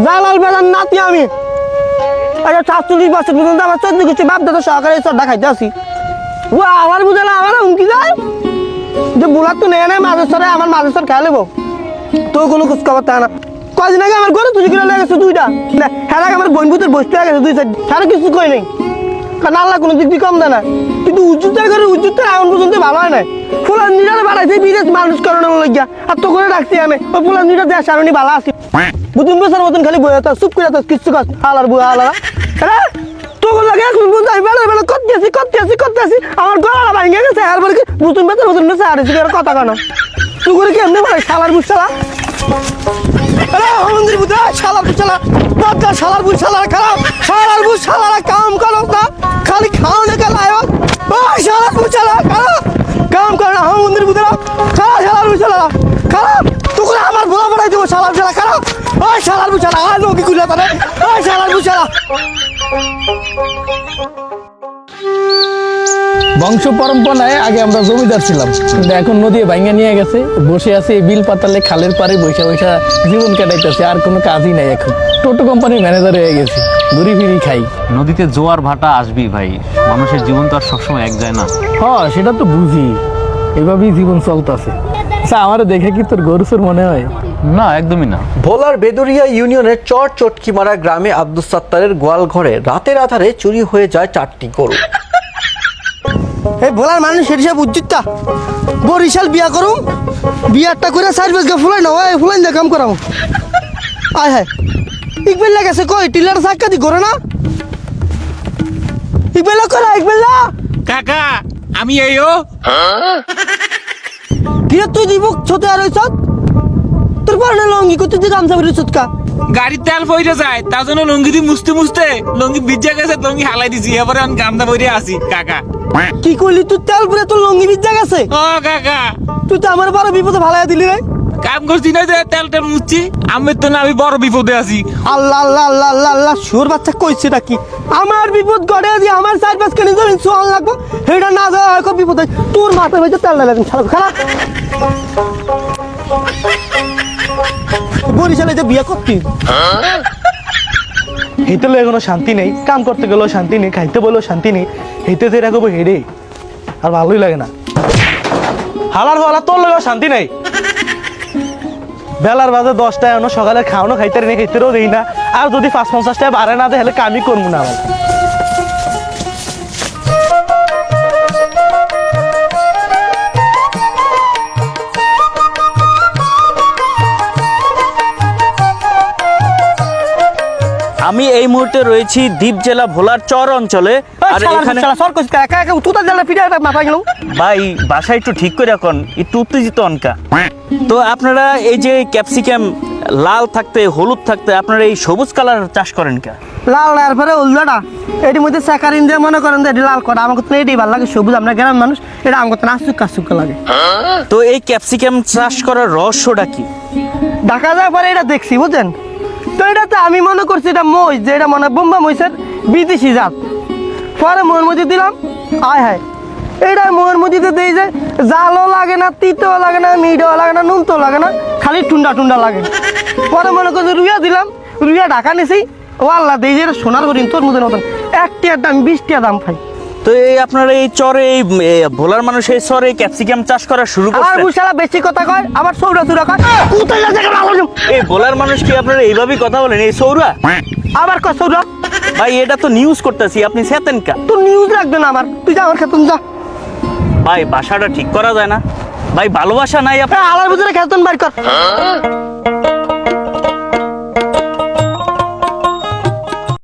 জালাল বেলার নাতি আমি। আচ্ছা 47 বছর পর্যন্ত আমার 14 গোষ্ঠী বাপ দাদা সহকারে চড্ডা খাইতে আসি। ও আমার বুঝে না আমার হুমকি যায় যে বুলার তো নেই মাঝে সরে আমার মাঝে সর খেয়ে নেবো তো কোনো খোঁজ খবর থাকে না। কদিন আগে আমার ঘরে তুই কিনে লেগেছে দুইটা না হ্যাঁ আমার বোন ভূতের বসতে গেছে দুই সাইড হ্যাঁ কিছু কই নেই কারণ আল্লাহ কোনো দিক দিয়ে কম দেয় না কিন্তু উজ্জুতের ঘরে উজ্জুতের এখন পর্যন্ত ভালো হয় না। ফুলার নিটারে বাড়াইছে বিদেশ মানুষ করানোর লাগিয়া আর তো করে রাখছি আমি ওই ফুলার নিটা দেশ আমি ভালো আছি বুতুন বছর মতন খালি বই হতো চুপ করে কিচ্ছু কাজ হালার বুয়া হালারা হ্যাঁ তোর লাগে এখন বুঝতে আমি বেলা বেলা করতে আসি আমার গলাটা ভাঙে গেছে আর বলে কি বুতুন বেতন মতন বেছে আর কথা কেন তুই করে কি এমনি বলে শালার বুঝ শালা মন্দির বুঝা শালার বুঝ শালা বাচ্চা শালার বুঝ শালার খারাপ শালার বুঝ শালারা কাম করো না খালি খাও না খেলায় ওই শালার বুঝ শালা খারাপ কাম করে না মন্দির বুঝা খারাপ শালার বুঝ শালা খারাপ তুই করে আমার ভোলা পড়াই দেবো শালার শালা খারাপ ওই শালার বুঝ শালা আর লোক খুলে তারা ওই শালার বুঝ শালা। বংশ পরম্পরায় আগে আমরা জমিদার ছিলাম কিন্তু এখন নদী ভাঙা নিয়ে গেছে বসে আছে এই বিল পাতালে খালের পারে বৈশা বৈশা জীবন কাটাইতেছে আর কোনো কাজই নাই এখন টোটো কোম্পানির ম্যানেজার হয়ে গেছি ঘুরি ফিরি খাই। নদীতে জোয়ার ভাটা আসবেই ভাই, মানুষের জীবন তো আর সবসময় এক যায় না। হ্যাঁ সেটা তো বুঝি, এভাবেই জীবন চলতেছে। আচ্ছা আমার দেখে কি তোর গরুসুর মনে হয়? না একদমই না। ভোলার বেদুরিয়া ইউনিয়নের চর চটকিমারা গ্রামে আব্দুস সাত্তারের গোয়াল ঘরে রাতের আধারে চুরি হয়ে যায় 4টি গরু। এই ভোলার মানুষ হিসাব উজ্জিতটা বরিশাল বিয়া করুম বিয়ারটা করে 4 বিঘা ফুলাই না ওই ফুলাই না কাম করাম আয় হ্যাঁ ইকবেল গেছে কই টিলার চাক্কা দি করে না ইকবেল করা ইকবেল কাকা আমি এইও কিরে তুই দিব ছোট আর হইছ তোর পরনে লঙ্গি কত দি গামছা পরে চুটকা গাড়ির তেল পইরে যায় তার জন্য লঙ্গি দিয়ে মুছতে লঙ্গি ভিজে গেছে লঙ্গি হালাই দিছি এবারে আমি গামদা পরে আসি কাকা। কি কইলি তুই তেল পরে তোর লঙ্গি ভিজা গেছে? ও কাকা তুই তো আমার বড় বিপদে ভালাই দিলি রে। কাম করছি না যে তেল মুছছি আমি তো না আমি বড় বিপদে আছি। আল্লাহ আল্লাহ আল্লাহ আল্লাহ আল্লাহ সুর বাচ্চা কইছে নাকি আমার বিপদ গড়ে দি আমার 4-5 কেনি জমি সোয়াল লাগবো হেডা না যায় কো বিপদ তোর মাথা হইছে তেল লাগেন খারাপ খারাপ বরিশালে যে বিয়া করতি হেতে লয়ে কোনো শান্তি নেই, কাম করতে গেলেও শান্তি নেই, খাইতে বলেও শান্তি নেই, হেতে যে রাখবো হেডে আর ভালোই লাগে না। হালার ফালা তোর লগেও শান্তি নাই, বেলার বাজে 10টায় এনো সকালে খাওয়ানো খাইতে নেই খাইতেও দেই না আর যদি 5-50 টাকা বাড়ে না দেয় তাহলে কামই করবো না। আমার আমি এই মুহূর্তে রয়েছি দ্বীপ জেলা ভোলার চর অঞ্চলে আর এখানে ভাই বাসায় একটু ঠিক করে এখন একটু উত্তেজিত অনকা। তো আপনারা এই যে ক্যাপসিকাম লাল থাকতে হলুদ থাকতে আপনারা এই সবুজ কালার চাষ করেন কে? লাল আর পরে উল্লাটা এটির মধ্যে স্যাকারিন দিয়ে মনে করেন যে এটি লাল করা আমাকে তো এটাই ভালো লাগে সবুজ আমরা গ্রামের মানুষ এটা আমাকে তো নাচুক কাচুক লাগে। তো এই ক্যাপসিকাম চাষ করার রহস্যটা কি? ঢাকা যাওয়ার পরে এটা দেখছি বুঝছেন তো এটাতে আমি মনে করছি এটা মহিষ যে এটা মনে বোম্বা মহিষের বিদেশি জাত পরে মোর মধ্যে দিলাম আয় হায় এটা মোর মধ্যে দিই যে জালও লাগে না তিতও লাগে না মিঠও লাগে না নুনতো লাগে না খালি টুন্ডা লাগে। পরে মনে করছি রুইয়া দিলাম রুইয়া ঢাকা নিছি ও আল্লাহ দিই যে সোনার হরিণ তোর মধ্যে মতন 1 টাকার দাম 20 টাকা দাম পাই। তো এই আপনারা এই চরে এই ভোলার মানুষ এই চরে ক্যাপসিকাম চাষ করা শুরু আর করছেন? বুশালা বেশি কথা কয় আবার সৌরা সুরা কয় কোথায় লাগে এই ভোলার মানুষ কি আপনারা এইভাবেই কথা বলেন এই সৌরা? আবার কয় সৌরা ভাই এটা তো নিউজ করতেছি আপনি সেতেন কা? তোর নিউজ রাখবে না আমার তুই যা আমার খেতুন যা। ভাই বাসাটা ঠিক করা যায় না ভাই, ভালোবাসা নাই আপনার? আলার ভিতরে খেতুন বাইর কর